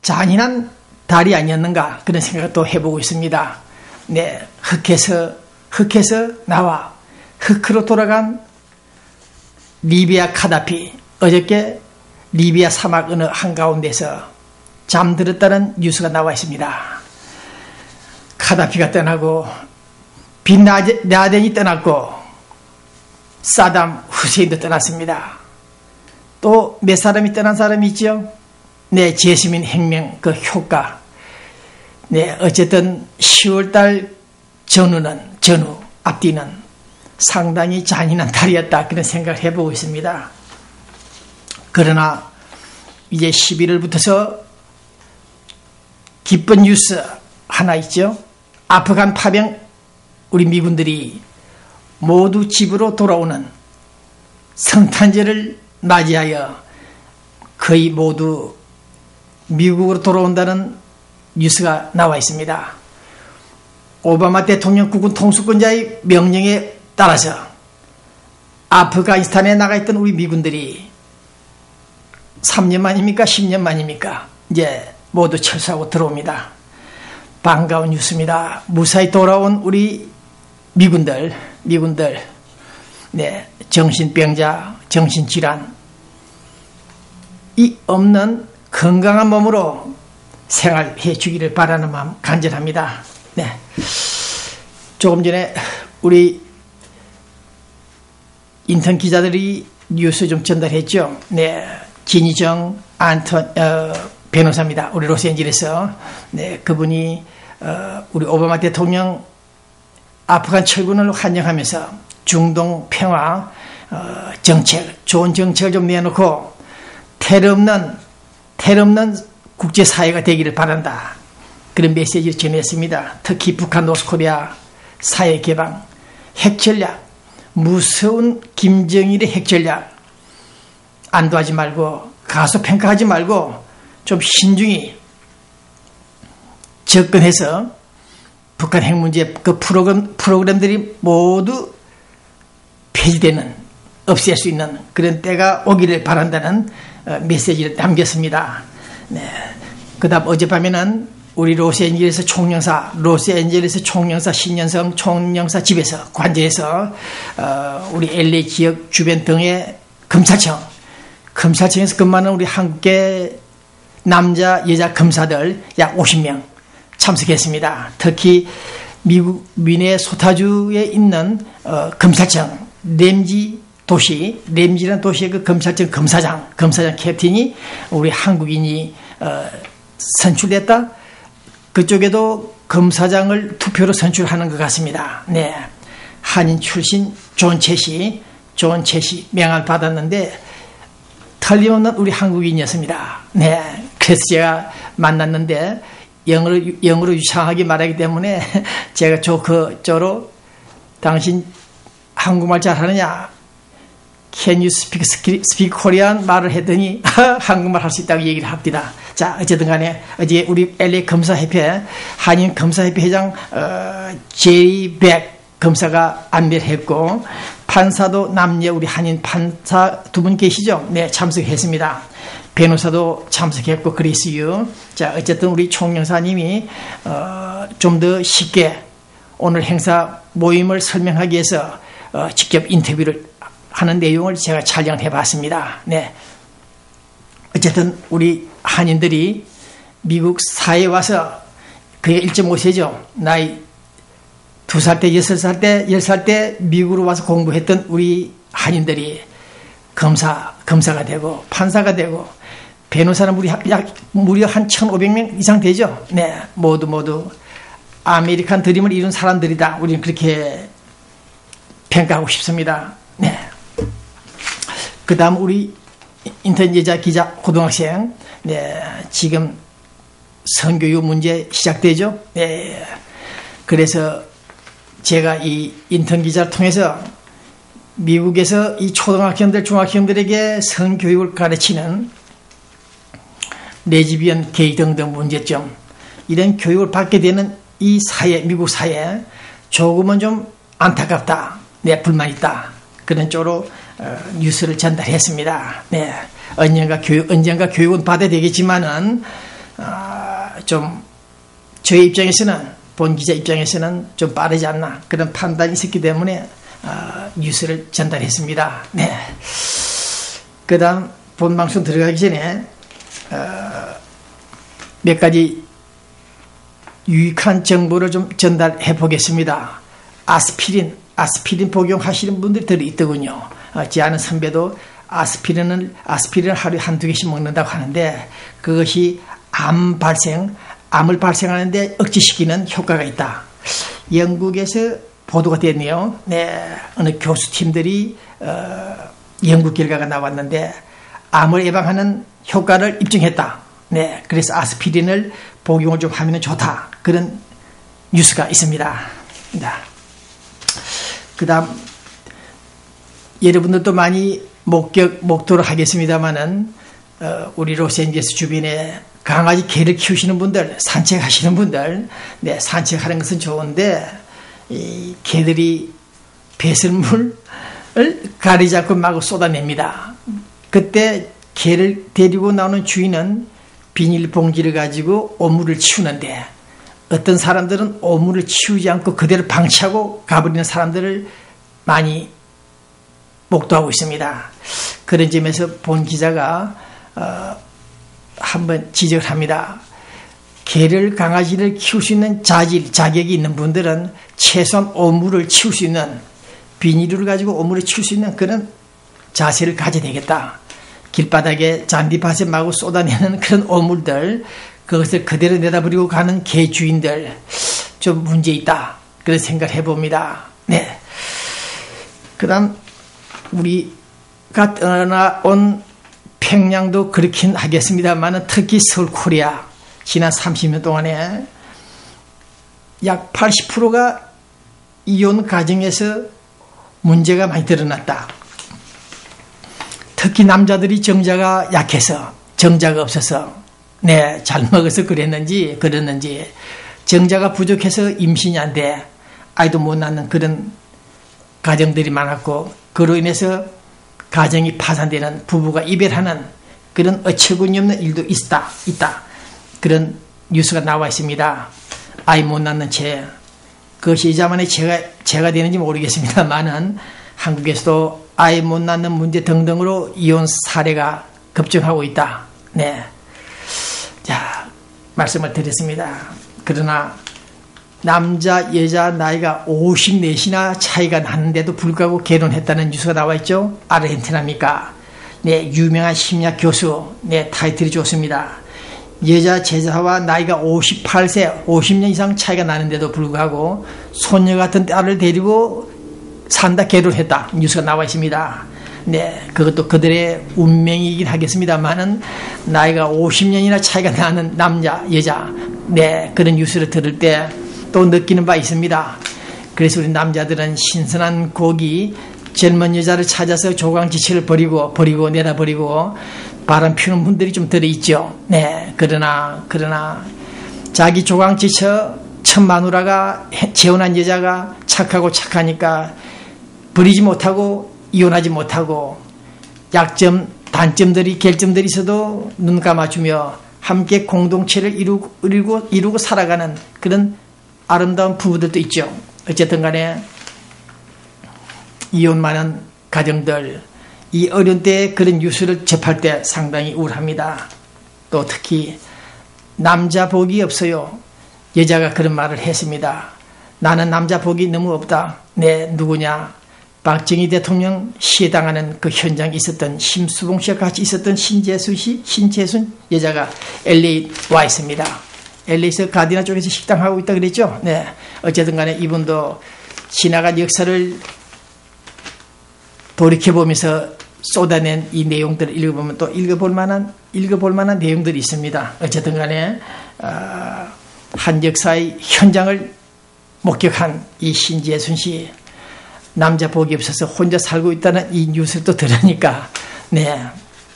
잔인한 달이 아니었는가 그런 생각을 또 해보고 있습니다. 네, 흑해서 나와 흑으로 돌아간 리비아 카다피, 어저께 리비아 사막 어느 한가운데서 잠들었다는 뉴스가 나와 있습니다. 카다피가 떠나고 빈 라덴이 떠났고 사담 후세인도 떠났습니다. 또 몇 사람이 떠난 사람이 있죠? 네, 제스민 혁명 그 효과. 네, 어쨌든 10월달 전후 앞뒤는 상당히 잔인한 달이었다 그런 생각을 해보고 있습니다. 그러나 이제 11월부터서 기쁜 뉴스 하나 있죠. 아프간 파병 우리 미군들이 모두 집으로 돌아오는 성탄절을 맞이하여 거의 모두 미국으로 돌아온다는 뉴스가 나와 있습니다. 오바마 대통령 국군 통수권자의 명령에 따라서 아프가니스탄에 나가 있던 우리 미군들이 3년 만입니까? 10년 만입니까? 이제 모두 철수하고 들어옵니다. 반가운 뉴스입니다. 무사히 돌아온 우리 미군들, 네, 정신병자, 정신질환, 이 없는 건강한 몸으로 생활해 주기를 바라는 마음 간절합니다. 네. 조금 전에 우리 인턴 기자들이 뉴스 좀 전달했죠. 네. 진희정 변호사입니다. 우리 로스앤젤레스. 네. 그분이 우리 오바마 대통령 아프간 철군을 환영하면서 중동 평화 정책, 좋은 정책을 좀 내놓고 테러 없는 국제사회가 되기를 바란다. 그런 메시지를 전했습니다. 특히 북한 노스코리아 사회 개방, 핵전략, 무서운 김정일의 핵전략 안도하지 말고 가소평가하지 말고 좀 신중히 접근해서 북한 핵 문제 그 프로그램들이 모두 폐지되는, 없앨 수 있는 그런 때가 오기를 바란다는 메시지를 남겼습니다. 네. 그 다음 어젯밤에는 우리 로스앤젤레스 총영사 신년성 총영사 집에서 관저에서 우리 LA 지역 주변 등의 검찰청에서 근무하는 우리 한국계 남자 여자 검사들 약 50명 참석했습니다. 특히 미국 미네소타주에 있는 검찰청 램지라는 도시의 그 검찰청 검사장 캡틴이 우리 한국인이 선출됐다. 그쪽에도 검사장을 투표로 선출하는 것 같습니다. 네, 한인 출신 존 채시 명함을 받았는데 틀림없는 우리 한국인이었습니다. 네, 그래서 제가 만났는데 영어로 유창하게 말하기 때문에 제가 저로 당신 한국말 잘하느냐? Can you speak Korean? 말을 했더니 한국말 할 수 있다고 얘기를 합니다. 자, 어쨌든 간에 어제 우리 LA 검사협회 한인 검사협회 회장 제이 백 검사가 안배를 했고 판사도 남녀 우리 한인 판사 두 분 계시죠? 네, 참석했습니다. 변호사도 참석했고 그리스유. 자, 어쨌든 우리 총영사님이 좀 더 쉽게 오늘 행사 모임을 설명하기 위해서 직접 인터뷰를 하는 내용을 제가 촬영해 봤습니다. 네. 어쨌든 우리 한인들이 미국 사회에 와서 그게 1.5세죠. 나이 2살 때, 6살 때, 10살 때 미국으로 와서 공부했던 우리 한인들이 검사가 되고 판사가 되고 변호사는 무려 한 1,500명 이상 되죠. 네. 모두 아메리칸 드림을 이룬 사람들이다. 우리는 그렇게 평가하고 싶습니다. 네. 그 다음 우리 인터넷 여자 기자 고등학생. 네. 지금 성교육 문제 시작되죠. 네. 그래서 제가 이 인턴 기자를 통해서 미국에서 이 초등학생들, 중학생들에게 성교육을 가르치는 레즈비언, 게이 등등 문제점, 이런 교육을 받게 되는 이 사회, 미국 사회, 조금은 좀 안타깝다. 네, 불만 있다. 그런 쪽으로 뉴스를 전달했습니다. 네. 언젠가 교육은 받아야 되겠지만은, 좀 저희 입장에서는 본 기자 입장에서는 좀 빠르지 않나 그런 판단이 있었기 때문에 뉴스를 전달했습니다. 네. 그다음 본 방송 들어가기 전에 몇 가지 유익한 정보를 좀 전달해 보겠습니다. 아스피린 복용하시는 분들이 있더군요. 제 아는 선배도 아스피린을 하루에 한두 개씩 먹는다고 하는데 그것이 암을 발생하는데 억제시키는 효과가 있다. 영국에서 보도가 됐네요. 네, 어느 교수팀들이 연구 결과가 나왔는데 암을 예방하는 효과를 입증했다. 네, 그래서 아스피린을 복용을 좀 하면 좋다. 그런 뉴스가 있습니다. 네. 그 다음, 여러분들도 많이 목도를 하겠습니다만은, 우리 로스앤젤레스 주변에 강아지 개를 키우시는 분들, 산책하시는 분들, 네, 산책하는 것은 좋은데, 이 개들이 배설물을 가리지 않고 마구 쏟아냅니다. 그때 개를 데리고 나오는 주인은 비닐봉지를 가지고 오물을 치우는데 어떤 사람들은 오물을 치우지 않고 그대로 방치하고 가버리는 사람들을 많이 목도하고 있습니다. 그런 점에서 본 기자가 한번 지적을 합니다. 강아지를 키울 수 있는 자격이 있는 분들은 최소한 오물을 치울 수 있는 비닐을 가지고 오물을 치울 수 있는 그런 자세를 가져야 되겠다. 길바닥에 잔디밭에 마구 쏟아내는 그런 오물들, 그것을 그대로 내다버리고 가는 개 주인들, 좀 문제 있다. 그런 생각을 해봅니다. 네. 그 다음, 우리가 떠나온 평양도 그렇긴 하겠습니다만, 특히 서울 코리아, 지난 30년 동안에 약 80%가 이혼 가정에서 문제가 많이 드러났다. 특히 남자들이 정자가 약해서, 정자가 없어서, 네, 잘 먹어서 그랬는지, 정자가 부족해서 임신이 안 돼, 아이도 못 낳는 그런 가정들이 많았고, 그로 인해서 가정이 파산되는, 부부가 이별하는 그런 어처구니 없는 일도 있다. 그런 뉴스가 나와 있습니다. 아이 못 낳는 채, 그것이 이 자만의 죄가 되는지 모르겠습니다만은, 한국에서도 아이 못 낳는 문제 등등으로 이혼 사례가 급증하고 있다. 네. 자, 말씀을 드렸습니다. 그러나 남자, 여자 나이가 54이나 차이가 나는데도 불구하고 결혼했다는 뉴스가 나와 있죠. 아르헨티나입니까? 네, 유명한 심리학 교수. 네, 타이틀이 좋습니다. 여자 제자와 나이가 58세, 50년 이상 차이가 나는데도 불구하고 소녀 같은 딸을 데리고 산다, 결혼했다. 뉴스가 나와 있습니다. 네, 그것도 그들의 운명이긴 하겠습니다만은 나이가 50년이나 차이가 나는 남자, 여자, 네, 그런 뉴스를 들을 때 또 느끼는 바 있습니다. 그래서 우리 남자들은 신선한 고기, 젊은 여자를 찾아서 조강지처를 버리고 내다버리고 바람 피우는 분들이 좀 들어있죠. 네, 그러나 자기 조강지처 첫 마누라가 재혼한 여자가 착하니까 버리지 못하고 이혼하지 못하고 약점, 단점들이, 결점들이 있어도 눈 감아주며 함께 공동체를 이루고 살아가는 그런 아름다운 부부들도 있죠. 어쨌든 간에 이혼많은 가정들, 이 어려운 때에 그런 뉴스를 접할 때 상당히 우울합니다. 또 특히 남자 복이 없어요. 여자가 그런 말을 했습니다. 나는 남자 복이 너무 없다. 네, 누구냐? 박정희 대통령 시해당하는 그 현장에 있었던 심수봉 씨와 같이 있었던 신재순 여자가 LA 와 있습니다. LA에서 가디나 쪽에서 식당하고 있다 그랬죠. 네, 어쨌든 간에 이분도 지나간 역사를 돌이켜보면서 쏟아낸 이 내용들을 읽어보면 또 읽어볼 만한 내용들이 있습니다. 어쨌든 간에 한 역사의 현장을 목격한 이 신재순 씨, 남자 복이 없어서 혼자 살고 있다는 이 뉴스를 또 들으니까 네,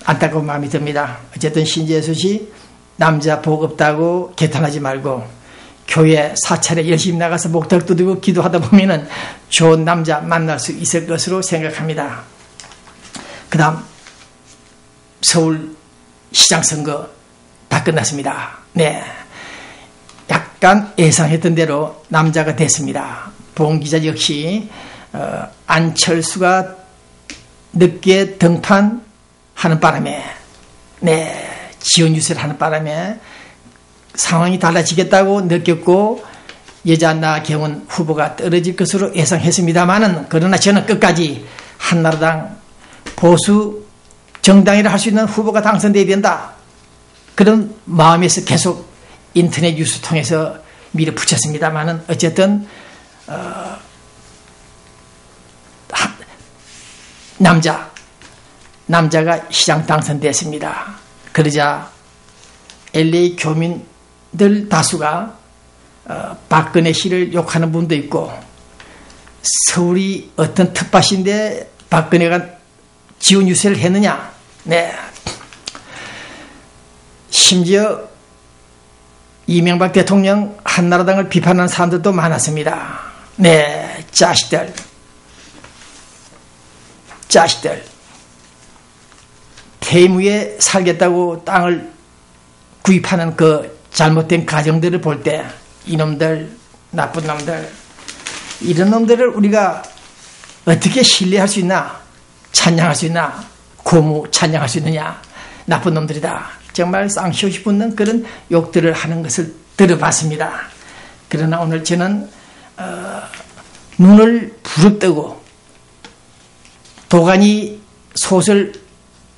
안타까운 마음이 듭니다. 어쨌든 신재순 씨, 남자 복 없다고 개탄하지 말고 교회 사찰에 열심히 나가서 목탁 두드리고 기도하다 보면은 좋은 남자 만날 수 있을 것으로 생각합니다. 그 다음 서울 시장 선거 다 끝났습니다. 네, 약간 예상했던 대로 남자가 됐습니다. 봉 기자 역시 안철수가 늦게 등판하는 바람에 지원 유세를 하는 바람에 상황이 달라지겠다고 느꼈고 여자 나경원 후보가 떨어질 것으로 예상했습니다만은 그러나 저는 끝까지 한나라당 보수 정당이라 할 수 있는 후보가 당선돼야 된다. 그런 마음에서 계속 인터넷 뉴스 통해서 밀어붙였습니다만은 어쨌든 남자가 시장 당선됐습니다. 그러자 LA 교민들 다수가 박근혜 씨를 욕하는 분도 있고 서울이 어떤 텃밭인데 박근혜가 지원 유세를 했느냐. 심지어 이명박 대통령 한나라당을 비판하는 사람들도 많았습니다. 자식들 퇴임 후에 살겠다고 땅을 구입하는 그 잘못된 가정들을 볼 때 이놈들, 나쁜 놈들, 이런 놈들을 우리가 어떻게 신뢰할 수 있나, 찬양할 수 있나, 고무 찬양할 수 있느냐. 나쁜 놈들이다. 정말 쌍시옷이 붙는 그런 욕들을 하는 것을 들어봤습니다. 그러나 오늘 저는 눈을 부릅뜨고 도가니 소설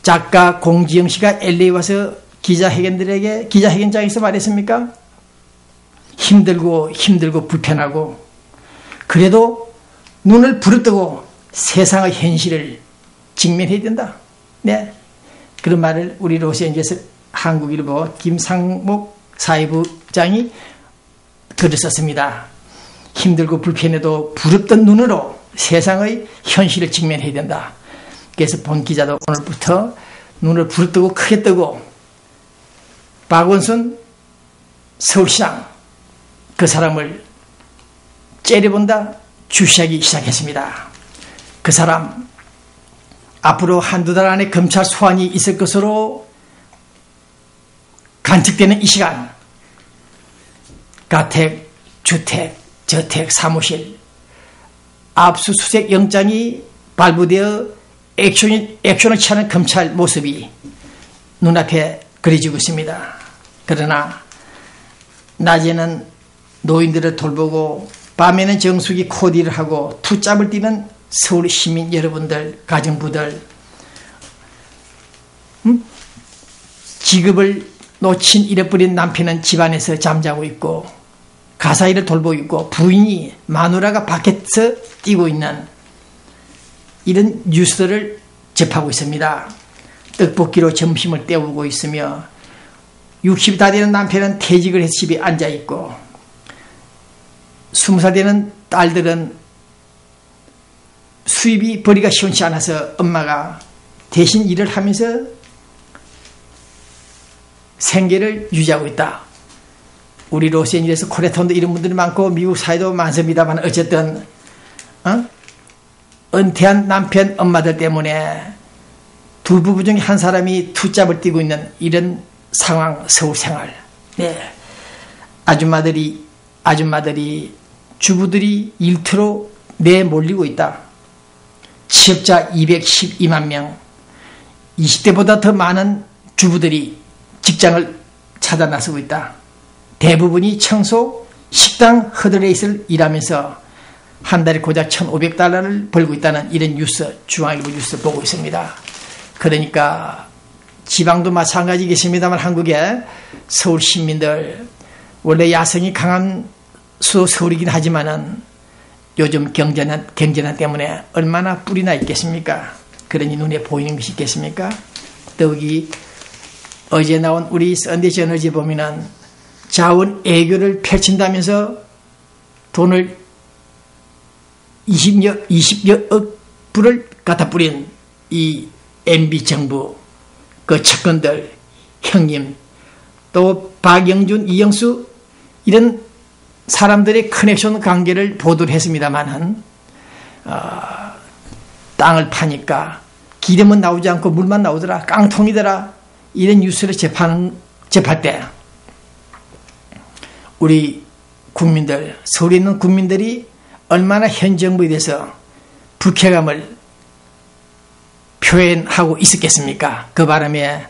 작가 공지영 씨가 LA 와서 기자회견장에서 말했습니까? 힘들고 불편하고 그래도 눈을 부릅뜨고 세상의 현실을 직면해야 된다. 그런 말을 우리 로스앤젤레스 한국일보 김상목 사회부장이 글을 썼습니다. 힘들고 불편해도 부릅뜬 눈으로 세상의 현실을 직면해야 된다. 그래서 본 기자도 오늘부터 눈을 부릅뜨고 크게 뜨고 박원순 서울시장 그 사람을 째려본다 주시하기 시작했습니다. 그 사람 앞으로 한두 달 안에 검찰 소환이 있을 것으로 관측되는 이 시간 가택, 주택, 저택, 사무실 압수수색 영장이 발부되어 액션을 취하는 검찰 모습이 눈앞에 그려지고 있습니다. 그러나 낮에는 노인들을 돌보고 밤에는 정수기 코디를 하고 투잡을 뛰는 서울 시민 여러분들, 가정부들, 직업을 놓친 잃어버린 남편은 집안에서 잠자고 있고 가사일을 돌보고 있고 부인이 마누라가 밖에서 뛰고 있는 이런 뉴스를 접하고 있습니다. 떡볶이로 점심을 때우고 있으며 60이 다 되는 남편은 퇴직을 해서 집에 앉아있고 20살 되는 딸들은 수입이 벌이가 시원치 않아서 엄마가 대신 일을 하면서 생계를 유지하고 있다. 우리 로스앤젤레스 코리아타운도 이런 분들이 많고 미국 사회도 많습니다만 어쨌든 은퇴한 남편 엄마들 때문에 두 부부 중에 한 사람이 투잡을 뛰고 있는 이런 상황 서울 생활. 아줌마들이 주부들이 일터로 내몰리고 있다. 취업자 212만 명 20대보다 더 많은 주부들이 직장을 찾아 나서고 있다. 대부분이 청소, 식당, 허드레이스를 일하면서 한 달에 고작 $1,500를 벌고 있다는 이런 뉴스, 중앙일보 뉴스 보고 있습니다. 그러니까 지방도 마찬가지겠습니다만 한국의 서울 시민들 원래 야성이 강한 수도 서울이긴 하지만은 요즘 경제난 때문에 얼마나 뿔이나 있겠습니까? 그러니 눈에 보이는 것이 있겠습니까? 더욱이 어제 나온 우리 썬데이 저널지에 보면은 자원 애교를 펼친다면서 돈을 20여 불을 갖다 뿌린 이 MB 정부 그 측근들 형님 또 박영준 이영수 이런 사람들의 커넥션 관계를 보도를 했습니다만은 땅을 파니까 기름은 나오지 않고 물만 나오더라 깡통이더라 이런 뉴스를 접할 때 우리 국민들, 서울에 있는 국민들이 얼마나 현 정부에 대해서 불쾌감을 표현하고 있었겠습니까? 그 바람에